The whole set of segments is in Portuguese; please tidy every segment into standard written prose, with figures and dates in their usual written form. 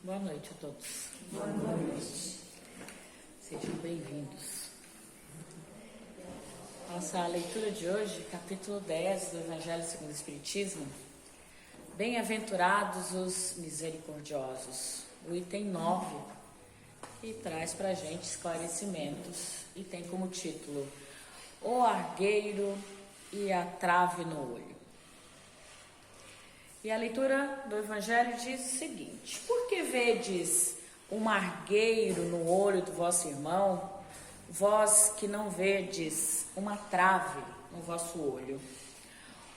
Boa noite a todos. Boa noite. Sejam bem-vindos. Nossa leitura de hoje, capítulo 10 do Evangelho segundo o Espiritismo. Bem-aventurados os misericordiosos. O item 9, que traz para a gente esclarecimentos e tem como título O Argueiro e a Trave no Olho. E a leitura do Evangelho diz o seguinte: por que vedes um argueiro no olho do vosso irmão, vós que não vedes uma trave no vosso olho?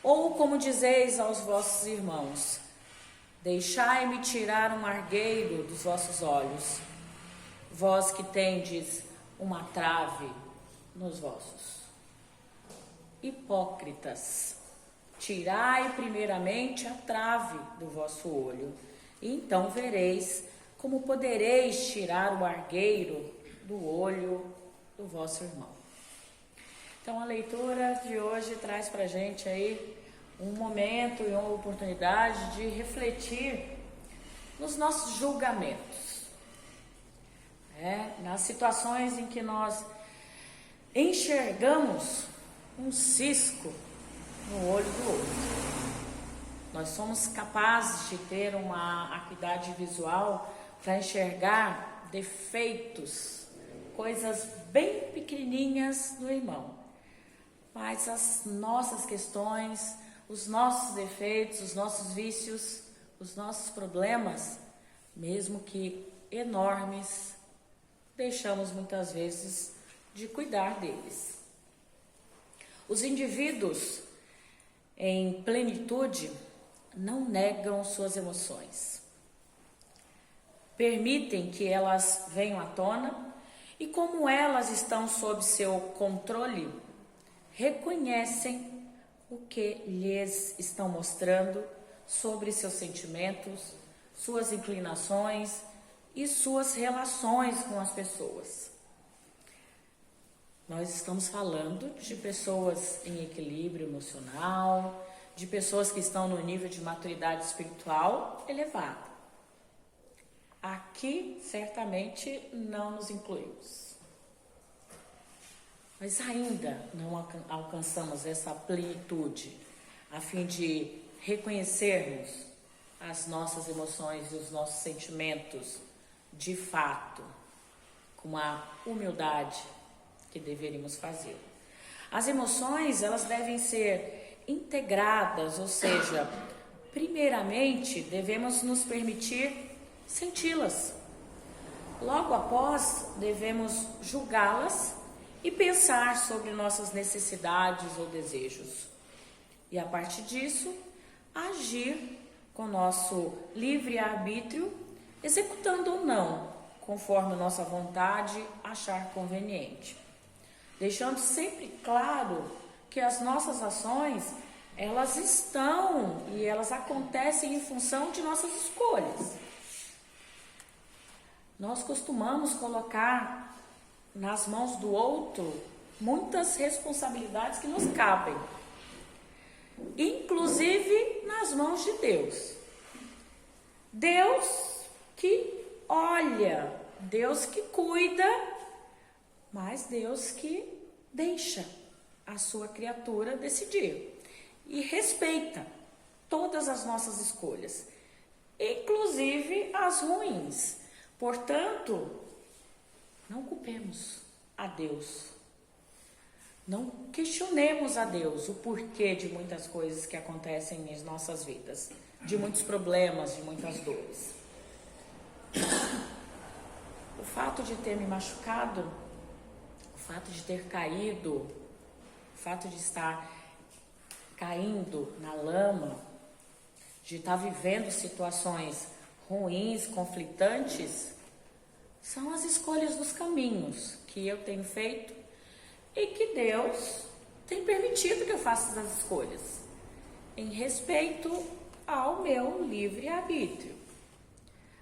Ou como dizeis aos vossos irmãos: deixai-me tirar um argueiro dos vossos olhos, vós que tendes uma trave nos vossos? Hipócritas, tirai primeiramente a trave do vosso olho, e então vereis como podereis tirar o argueiro do olho do vosso irmão. Então a leitura de hoje traz para a gente aí um momento e uma oportunidade de refletir nos nossos julgamentos, nas situações em que nós enxergamos um cisco no olho do outro. Nós somos capazes de ter uma acuidade visual para enxergar defeitos, coisas bem pequenininhas no irmão. Mas as nossas questões, os nossos defeitos, os nossos vícios, os nossos problemas, mesmo que enormes, deixamos muitas vezes de cuidar deles. Os indivíduos em plenitude não negam suas emoções. Permitem que elas venham à tona e, como elas estão sob seu controle, reconhecem o que lhes estão mostrando sobre seus sentimentos, suas inclinações e suas relações com as pessoas. Nós estamos falando de pessoas em equilíbrio emocional, de pessoas que estão no nível de maturidade espiritual elevado. Aqui, certamente, não nos incluímos. Mas ainda não alcançamos essa plenitude, a fim de reconhecermos as nossas emoções e os nossos sentimentos de fato, com a humildade que deveríamos fazer. As emoções, elas devem ser integradas, ou seja, primeiramente devemos nos permitir senti-las. Logo após, devemos julgá-las e pensar sobre nossas necessidades ou desejos. E a partir disso, agir com nosso livre-arbítrio, executando ou não, conforme nossa vontade achar conveniente. Deixando sempre claro que as nossas ações, elas estão e elas acontecem em função de nossas escolhas. Nós costumamos colocar nas mãos do outro muitas responsabilidades que nos cabem, inclusive nas mãos de Deus. Deus que olha, Deus que cuida, mas Deus que deixa a sua criatura decidir e respeita todas as nossas escolhas, inclusive as ruins. Portanto, não culpemos a Deus, não questionemos a Deus o porquê de muitas coisas que acontecem em nossas vidas, de muitos problemas, de muitas dores. O fato de ter me machucado, o fato de ter caído, o fato de estar caindo na lama, de estar vivendo situações ruins, conflitantes, são as escolhas dos caminhos que eu tenho feito e que Deus tem permitido que eu faça as escolhas, em respeito ao meu livre-arbítrio.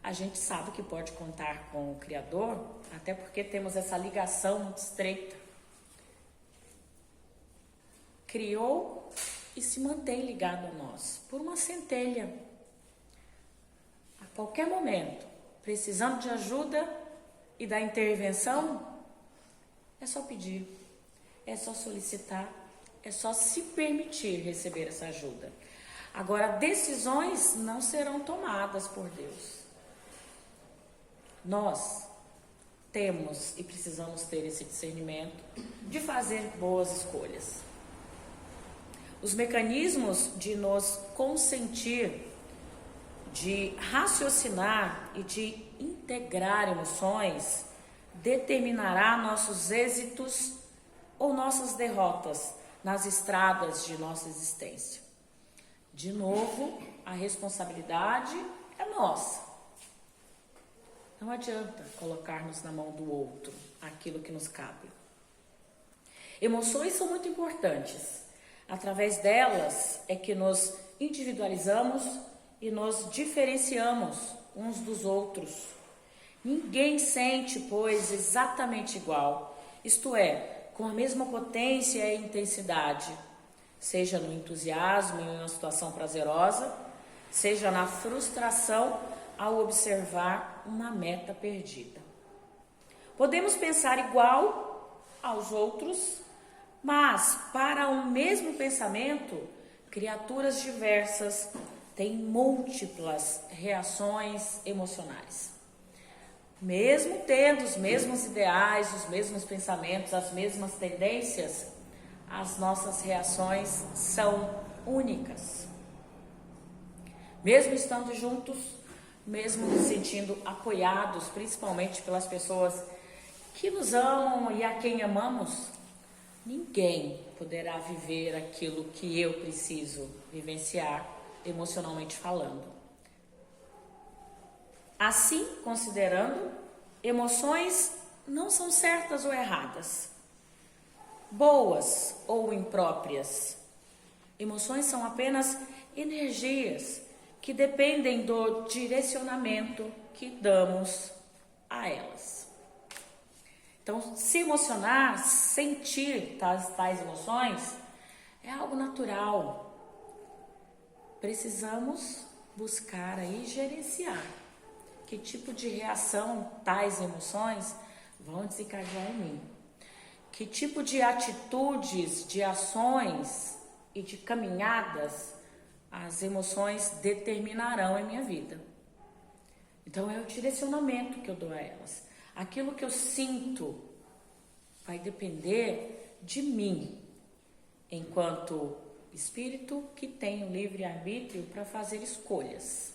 A gente sabe que pode contar com o Criador, até porque temos essa ligação muito estreita. Criou e se mantém ligado a nós por uma centelha. A qualquer momento, precisando de ajuda e da intervenção, é só pedir, é só solicitar, é só se permitir receber essa ajuda. Agora, decisões não serão tomadas por Deus. Nós temos e precisamos ter esse discernimento de fazer boas escolhas. Os mecanismos de nos consentir, de raciocinar e de integrar emoções determinará nossos êxitos ou nossas derrotas nas estradas de nossa existência. De novo, a responsabilidade é nossa. Não adianta colocarmos na mão do outro aquilo que nos cabe. Emoções são muito importantes. Através delas é que nos individualizamos e nos diferenciamos uns dos outros. Ninguém sente, pois, exatamente igual, isto é, com a mesma potência e intensidade, seja no entusiasmo em uma situação prazerosa, seja na frustração ao observar uma meta perdida. Podemos pensar igual aos outros, mas para um mesmo pensamento, criaturas diversas têm múltiplas reações emocionais. Mesmo tendo os mesmos ideais, os mesmos pensamentos, as mesmas tendências, as nossas reações são únicas. Mesmo estando juntos, mesmo nos sentindo apoiados, principalmente pelas pessoas que nos amam e a quem amamos, ninguém poderá viver aquilo que eu preciso vivenciar, emocionalmente falando. Assim, considerando, emoções não são certas ou erradas, boas ou impróprias. Emoções são apenas energias que dependem do direcionamento que damos a elas. Então, se emocionar, sentir tais emoções, é algo natural. Precisamos buscar aí gerenciar que tipo de reação tais emoções vão desencadear em mim. Que tipo de atitudes, de ações e de caminhadas as emoções determinarão em minha vida. Então é o direcionamento que eu dou a elas. Aquilo que eu sinto vai depender de mim, enquanto espírito que tem o livre-arbítrio para fazer escolhas.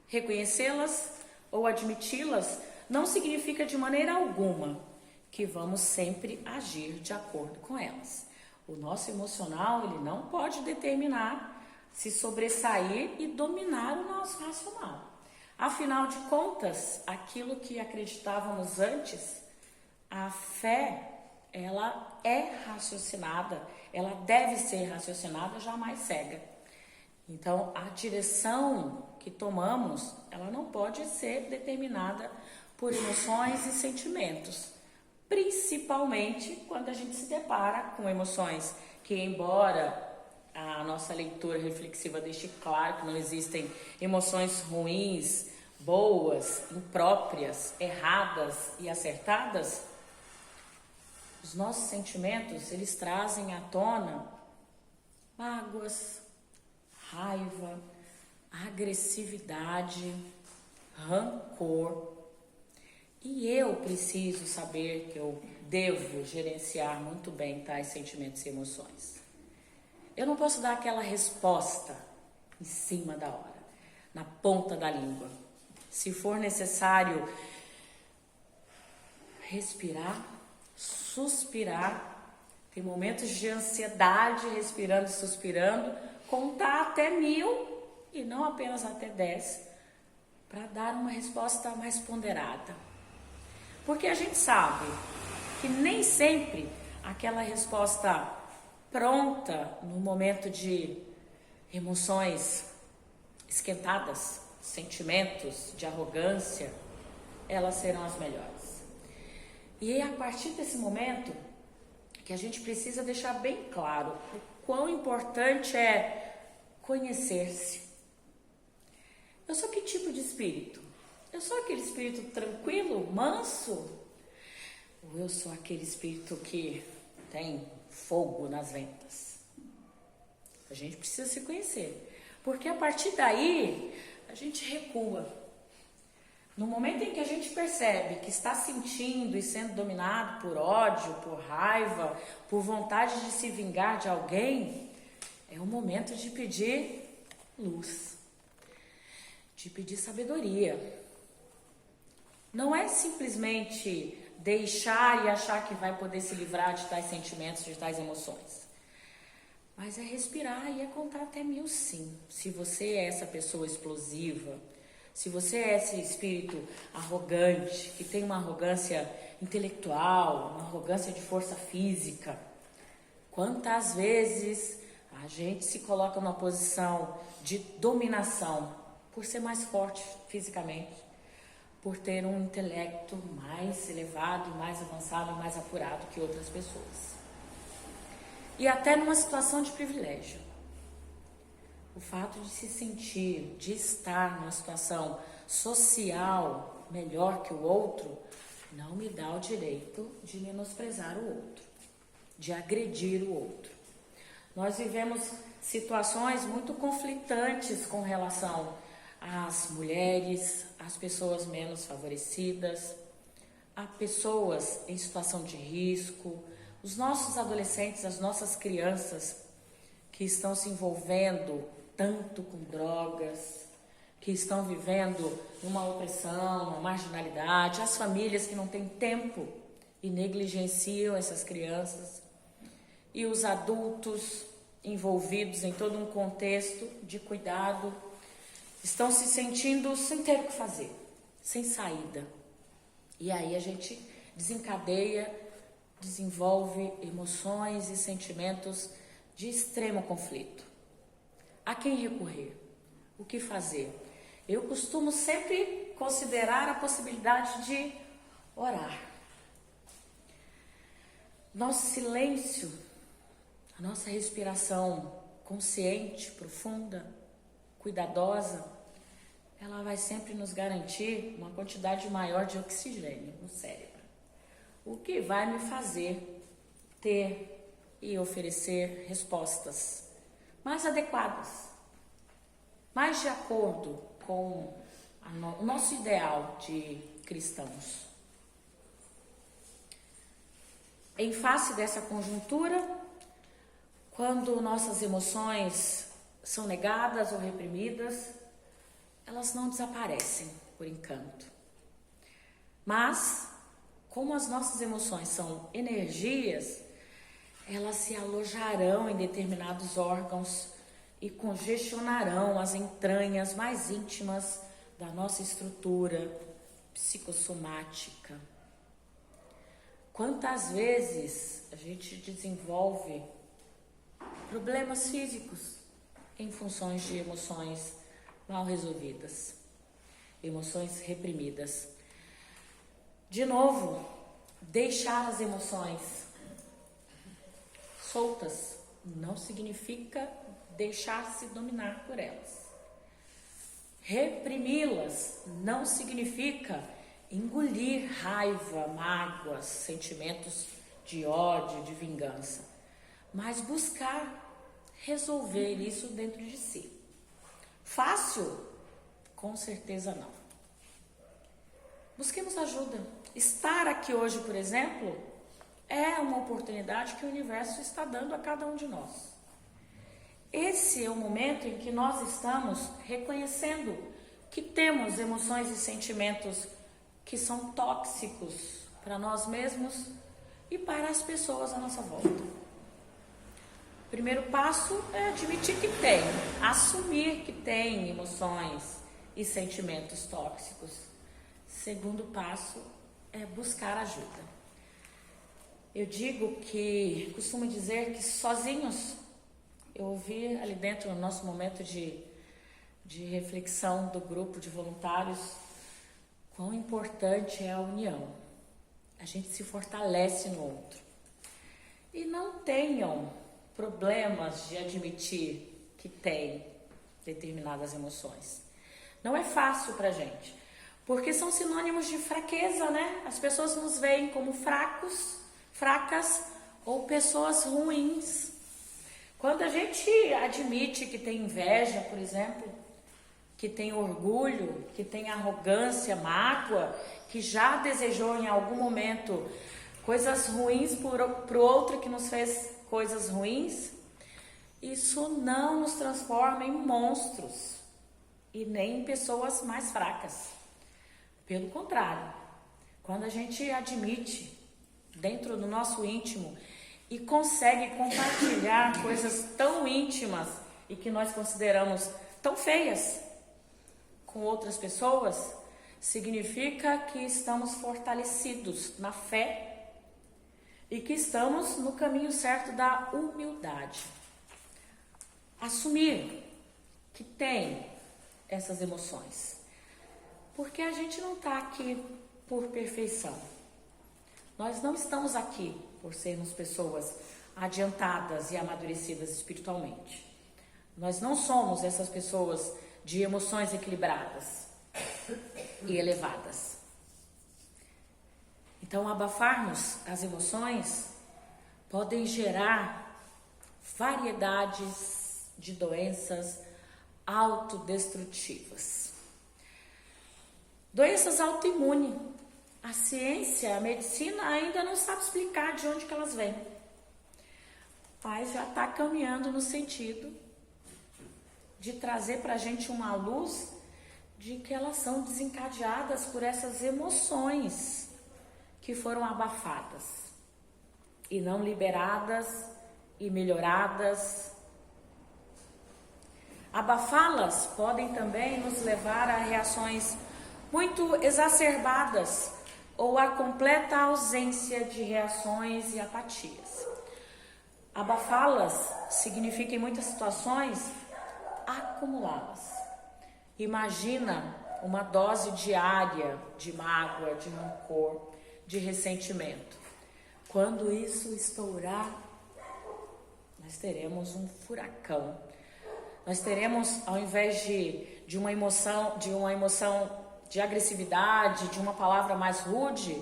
Reconhecê-las ou admiti-las não significa de maneira alguma que vamos sempre agir de acordo com elas. O nosso emocional, ele não pode determinar, se sobressair e dominar o nosso racional. Afinal de contas, aquilo que acreditávamos antes, a fé, ela é raciocinada, ela deve ser raciocinada, jamais cega. Então, a direção que tomamos, ela não pode ser determinada por emoções e sentimentos, principalmente quando a gente se depara com emoções que, embora a nossa leitura reflexiva deixe claro que não existem emoções ruins, boas, impróprias, erradas e acertadas, os nossos sentimentos, eles trazem à tona mágoas, raiva, agressividade, rancor. E eu preciso saber que eu devo gerenciar muito bem tais sentimentos e emoções. Eu não posso dar aquela resposta em cima da hora, na ponta da língua. Se for necessário, respirar, suspirar, ter momentos de ansiedade, respirando e suspirando, contar até 1000 e não apenas até 10, para dar uma resposta mais ponderada. Porque a gente sabe que nem sempre aquela resposta pronta no momento de emoções esquentadas, sentimentos de arrogância, elas serão as melhores. E é a partir desse momento que a gente precisa deixar bem claro o quão importante é conhecer-se. Eu sou que tipo de espírito? Eu sou aquele espírito tranquilo, manso? Ou eu sou aquele espírito que tem fogo nas ventas? A gente precisa se conhecer, porque a partir daí a gente recua. No momento em que a gente percebe que está sentindo e sendo dominado por ódio, por raiva, por vontade de se vingar de alguém, é o momento de pedir luz, de pedir sabedoria. Não é simplesmente deixar e achar que vai poder se livrar de tais sentimentos, de tais emoções. Mas é respirar e é contar até 1000 sim. Se você é essa pessoa explosiva, se você é esse espírito arrogante, que tem uma arrogância intelectual, uma arrogância de força física, quantas vezes a gente se coloca numa posição de dominação por ser mais forte fisicamente, por ter um intelecto mais elevado, mais avançado, mais apurado que outras pessoas. E até numa situação de privilégio. O fato de se sentir, de estar numa situação social melhor que o outro, não me dá o direito de menosprezar o outro, de agredir o outro. Nós vivemos situações muito conflitantes com relação às mulheres, às pessoas menos favorecidas, a pessoas em situação de risco, os nossos adolescentes, as nossas crianças que estão se envolvendo tanto com drogas, que estão vivendo numa opressão, uma marginalidade, as famílias que não têm tempo e negligenciam essas crianças, e os adultos envolvidos em todo um contexto de cuidado, estão se sentindo sem ter o que fazer, sem saída. E aí a gente desencadeia, desenvolve emoções e sentimentos de extremo conflito. A quem recorrer? O que fazer? Eu costumo sempre considerar a possibilidade de orar. Nosso silêncio, a nossa respiração consciente, profunda, cuidadosa, ela vai sempre nos garantir uma quantidade maior de oxigênio no cérebro, o que vai me fazer ter e oferecer respostas mais adequadas, mais de acordo com o nosso ideal de cristãos. Em face dessa conjuntura, quando nossas emoções são negadas ou reprimidas, elas não desaparecem por encanto. Mas, como as nossas emoções são energias, elas se alojarão em determinados órgãos e congestionarão as entranhas mais íntimas da nossa estrutura psicossomática. Quantas vezes a gente desenvolve problemas físicos em funções de emoções mal resolvidas, emoções reprimidas. De novo, deixar as emoções soltas não significa deixar-se dominar por elas. Reprimi-las não significa engolir raiva, mágoas, sentimentos de ódio, de vingança, mas buscar resolver isso dentro de si. Fácil? Com certeza não. Busquemos ajuda. Estar aqui hoje, por exemplo, é uma oportunidade que o universo está dando a cada um de nós. Esse é o momento em que nós estamos reconhecendo que temos emoções e sentimentos que são tóxicos para nós mesmos e para as pessoas à nossa volta. O primeiro passo é admitir que tem, assumir que tem emoções e sentimentos tóxicos. Segundo passo é buscar ajuda. Eu costumo dizer que sozinhos, eu ouvi ali dentro no nosso momento de reflexão do grupo de voluntários, quão importante é a união. A gente se fortalece no outro. E não tenham problemas de admitir que tem determinadas emoções. Não é fácil pra gente, porque são sinônimos de fraqueza, né? As pessoas nos veem como fracos, fracas ou pessoas ruins. Quando a gente admite que tem inveja, por exemplo, que tem orgulho, que tem arrogância, mágoa, que já desejou em algum momento coisas ruins para o outro que nos fez coisas ruins, isso não nos transforma em monstros e nem em pessoas mais fracas. Pelo contrário, quando a gente admite dentro do nosso íntimo e consegue compartilhar coisas tão íntimas e que nós consideramos tão feias com outras pessoas, significa que estamos fortalecidos na fé e que estamos no caminho certo da humildade. Assumir que tem essas emoções, porque a gente não está aqui por perfeição. Nós não estamos aqui por sermos pessoas adiantadas e amadurecidas espiritualmente. Nós não somos essas pessoas de emoções equilibradas e elevadas. Então, abafarmos as emoções podem gerar variedades de doenças autodestrutivas. Doenças autoimunes. A ciência, a medicina ainda não sabe explicar de onde que elas vêm, mas já está caminhando no sentido de trazer para a gente uma luz de que elas são desencadeadas por essas emoções que foram abafadas e não liberadas e melhoradas. Abafá-las podem também nos levar a reações muito exacerbadas ou a completa ausência de reações e apatias. Abafá-las significa, em muitas situações, acumulá-las. Imagina uma dose diária de mágoa, de rancor, de ressentimento. Quando isso estourar, nós teremos um furacão. Nós teremos, ao invés de uma emoção de agressividade, de uma palavra mais rude,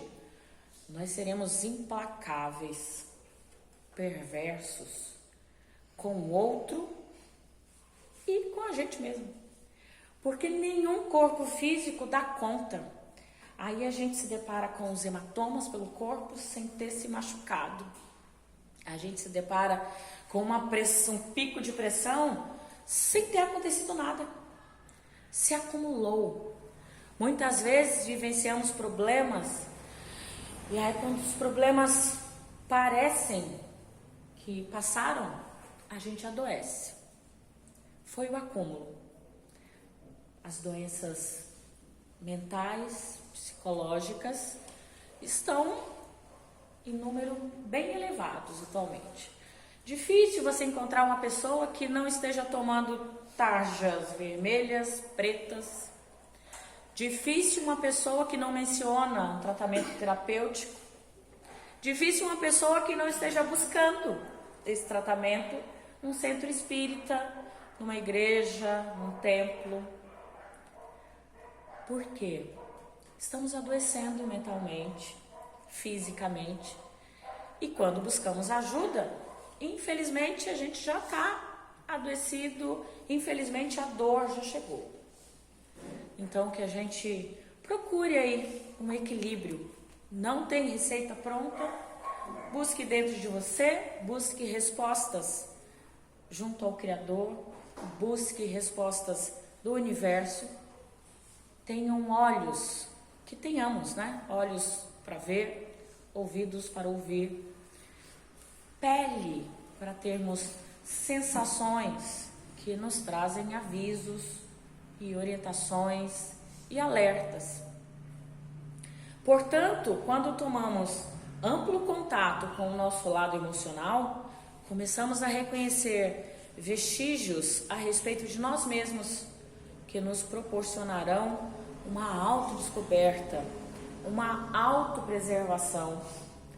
nós seremos implacáveis, perversos com o outro e com a gente mesmo. Porque nenhum corpo físico dá conta. Aí a gente se depara com os hematomas pelo corpo sem ter se machucado. A gente se depara com um pico de pressão sem ter acontecido nada. Se acumulou. Muitas vezes vivenciamos problemas e aí quando os problemas parecem que passaram, a gente adoece. Foi o acúmulo. As doenças mentais, psicológicas estão em número bem elevados atualmente. Difícil você encontrar uma pessoa que não esteja tomando tarjas vermelhas, pretas. Difícil uma pessoa que não menciona um tratamento terapêutico. Difícil uma pessoa que não esteja buscando esse tratamento num centro espírita, numa igreja, num templo. Por quê? Estamos adoecendo mentalmente, fisicamente. E quando buscamos ajuda, infelizmente a gente já está adoecido, infelizmente a dor já chegou. Então que a gente procure aí um equilíbrio. Não tem receita pronta. Busque dentro de você, busque respostas junto ao Criador, busque respostas do universo. Tenham olhos, que tenhamos, né? Olhos para ver, ouvidos para ouvir, pele para termos sensações que nos trazem avisos e orientações e alertas. Portanto, quando tomamos amplo contato com o nosso lado emocional, começamos a reconhecer vestígios a respeito de nós mesmos que nos proporcionarão uma autodescoberta, uma autopreservação,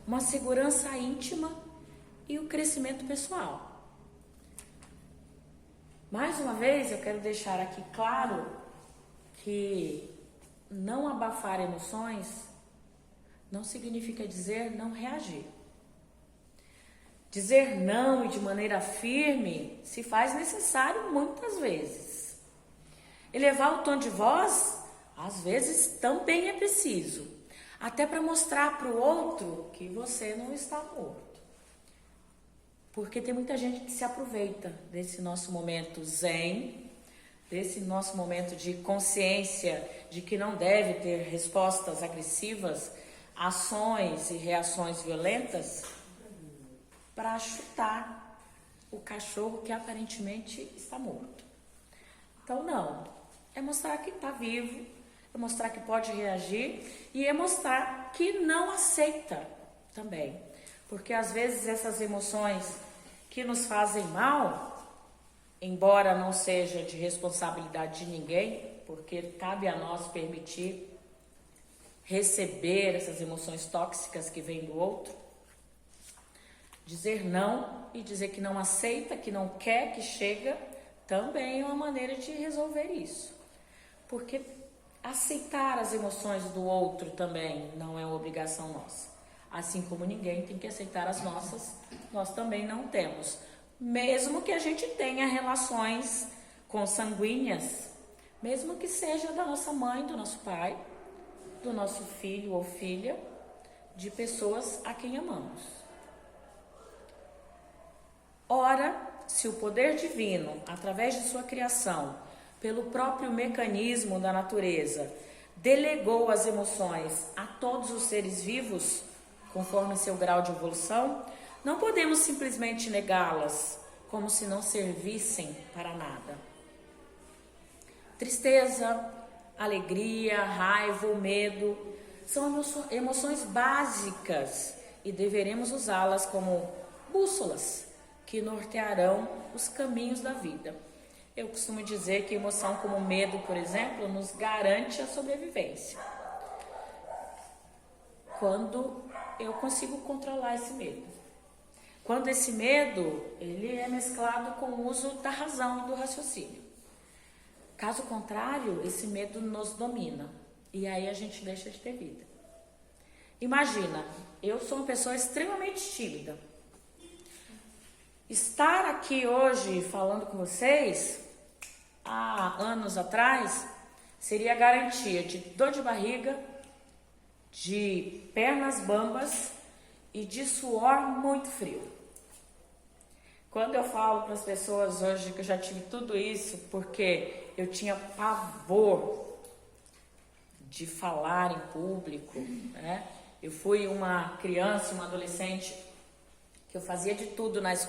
uma segurança íntima e o crescimento pessoal. Mais uma vez, eu quero deixar aqui claro que não abafar emoções não significa dizer não reagir. Dizer não e de maneira firme se faz necessário muitas vezes. Elevar o tom de voz, às vezes, também é preciso, até para mostrar para o outro que você não está morto. Porque tem muita gente que se aproveita desse nosso momento zen, desse nosso momento de consciência de que não deve ter respostas agressivas, ações e reações violentas, para chutar o cachorro que aparentemente está morto. Então, não. É mostrar que está vivo, é mostrar que pode reagir e é mostrar que não aceita também. Porque, às vezes, essas emoções que nos fazem mal, embora não seja de responsabilidade de ninguém, porque cabe a nós permitir receber essas emoções tóxicas que vêm do outro, dizer não e dizer que não aceita, que não quer, que chega, também é uma maneira de resolver isso. Porque aceitar as emoções do outro também não é uma obrigação nossa. Assim como ninguém tem que aceitar as nossas, nós também não temos. Mesmo que a gente tenha relações consanguíneas, mesmo que seja da nossa mãe, do nosso pai, do nosso filho ou filha, de pessoas a quem amamos. Ora, se o poder divino, através de sua criação, pelo próprio mecanismo da natureza, delegou as emoções a todos os seres vivos, conforme seu grau de evolução, não podemos simplesmente negá-las, como se não servissem para nada. Tristeza, alegria, raiva ou medo são emoções básicas e deveremos usá-las como bússolas que nortearão os caminhos da vida. Eu costumo dizer que emoção como medo, por exemplo, nos garante a sobrevivência. Quando eu consigo controlar esse medo. Quando esse medo, ele é mesclado com o uso da razão e do raciocínio. Caso contrário, esse medo nos domina e aí a gente deixa de ter vida. Imagina, eu sou uma pessoa extremamente tímida. Estar aqui hoje falando com vocês, há anos atrás, seria garantia de dor de barriga, de pernas bambas e de suor muito frio. Quando eu falo para as pessoas hoje que eu já tive tudo isso, porque eu tinha pavor de falar em público, né? Eu fui uma criança, uma adolescente, que eu fazia de tudo na escola.